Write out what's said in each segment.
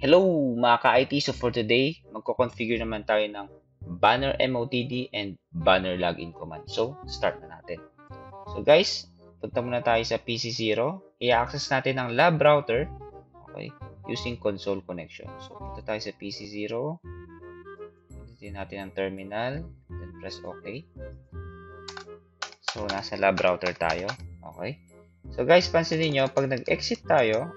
Hello mga ka-IT! So for today, magko-configure naman tayo ng banner MOTD and banner login command. So, start na natin. So guys, punta muna tayo sa PC0. I-access natin ang lab router, okay, using console connection. So, punta tayo sa PC0. Pindutin natin ang terminal, then press OK. So, nasa lab router tayo. Okay. So guys, pansinin nyo, pag nag-exit tayo,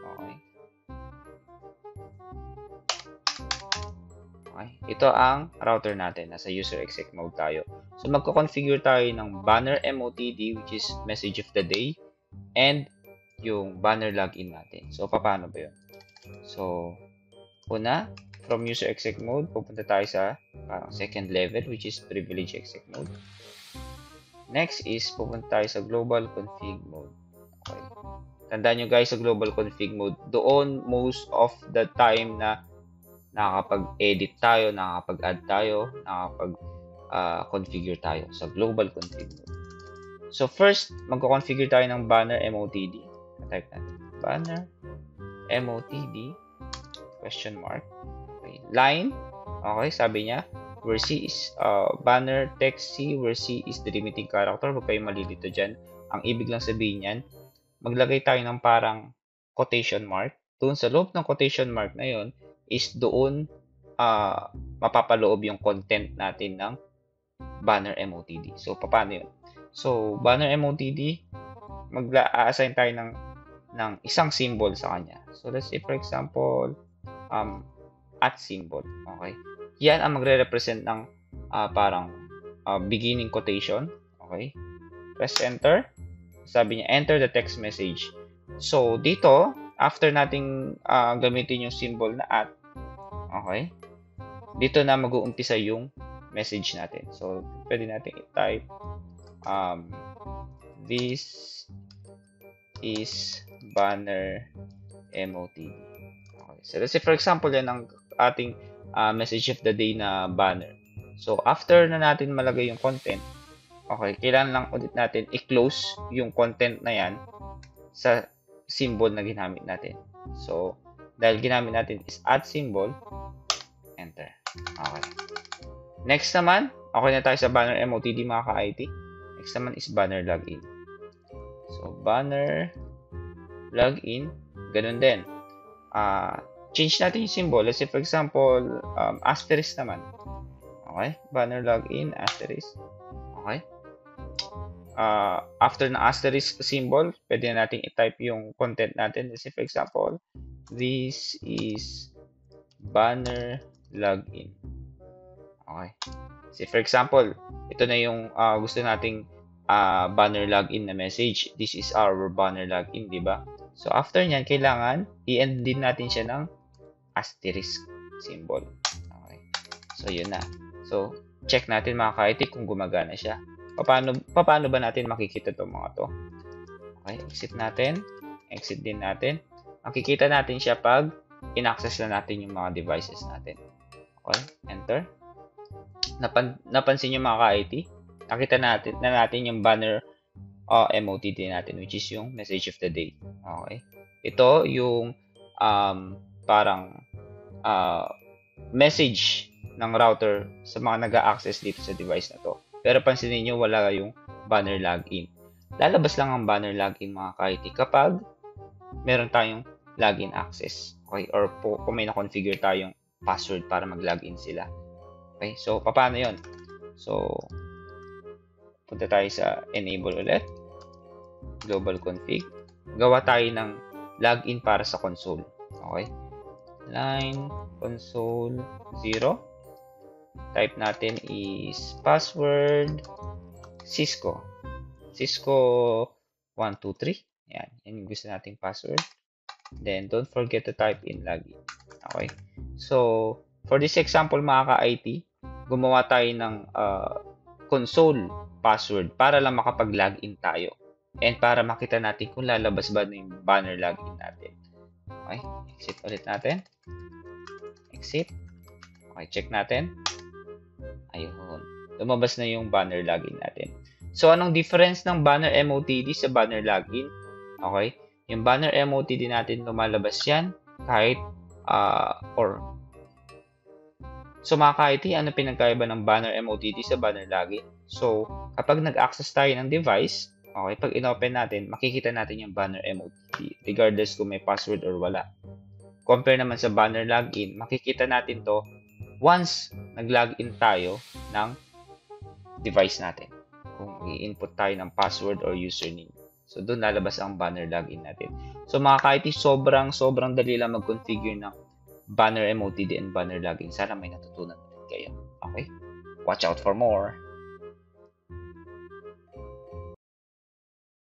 okay, ito ang router natin. Nasa user exec mode tayo. So, magko-configure tayo ng banner MOTD, which is message of the day, and yung banner login natin. So, paano ba yun? So, una, from user exec mode, pupunta tayo sa second level, which is privilege exec mode. Next is, pupunta tayo sa global config mode. Okay. Tandaan nyo guys, sa global config mode, doon most of the time na nakakapag-edit tayo, nakakapag-add tayo, nakakapag-configure tayo sa global config mode. So first, magko-configure tayo ng banner MOTD. Type natin banner MOTD question mark. Okay. Line. Okay, sabi niya where C is banner text C, where C is the limiting character. Huwag kayong malilito dyan. Ang ibig lang sabihin yan, maglagay tayo ng parang quotation mark. Doon sa loob ng quotation mark na yon is doon mapapaloob yung content natin ng banner MOTD. So, paano yun? So, banner MOTD, mag-assign tayo ng isang symbol sa kanya. So, let's say, for example, at symbol. Okay? Yan ang magre-represent ng parang beginning quotation. Okay? Press enter. Sabi niya, enter the text message. So, dito, after nating gamitin yung symbol na at, okay, dito na mag-uumpisa yung message natin. So, pwede natin i-type, this is banner MOTD. Okay. So, let's say, for example, yan ang ating message of the day na banner. So, after na natin malagay yung content, okay, kailangan lang ulit natin i-close yung content na yan sa symbol na ginamit natin. So, dahil ginamit natin is at symbol, enter. Okay. Next naman, okay na tayo sa banner MOTD mga ka-IT. Next naman is banner login. So, banner login, ganun din. Change natin yung symbol. Let's say, for example, asterisk naman. Okay? Banner login, asterisk. Okay? After na asterisk symbol, pwede na natin i-type yung content natin. Let's say, for example, this is banner login. Okay. Say, for example, ito na yung gusto nating banner login na message. This is our banner login, di ba? So, after nyan, kailangan i-end din natin siya ng asterisk symbol. Okay. So, yun na. So, check natin mga ka-IT kung gumagana siya. Paano ba natin makikita itong mga to? Okay, exit natin. Exit din natin. Makikita natin siya pag in-access na natin yung mga devices natin. Okay, enter. Napansin nyo mga ka-IT? Nakita natin yung banner MOTD natin, which is yung message of the day. Okay. Ito yung parang message ng router sa mga nag-a-access dito sa device na to. Pero pansinin nyo, wala yung banner login. Lalabas lang ang banner login mga ka-IT kapag meron tayong login access. Okay? Or kung may na-configure tayong password para mag-login sila. Okay? So, paano yon? So, punta tayo sa enable ulit. Global config. Gawa tayo ng login para sa console. Okay? Line console 0. Type natin is password Cisco 123. Yan yung gusto nating password. Then don't forget to type in login. Okay, so for this example mga ka-IT, gumawa tayo ng console password para lang makapag-login tayo and para makita natin kung lalabas ba na yung banner login natin. Okay, exit ulit natin. Exit. Okay, check natin. Ayun. Lumabas na yung banner login natin. So, anong difference ng banner MOTD sa banner login? Okay? Yung banner MOTD natin, lumalabas yan kahit So mga ka-IT, ano pinagkaiba ng banner MOTD sa banner login? So, kapag nag-access tayo ng device, okay, pag in-open natin, makikita natin yung banner MOTD regardless kung may password or wala. Compare naman sa banner login, makikita natin to once nag-login tayo ng device natin. Kung i-input tayo ng password or username. So, doon lalabas ang banner login natin. So, mga ka-IT, sobrang dali lang mag-configure ng banner MOTD and banner login. Sana may natutunan ulit kayo. Okay? Watch out for more!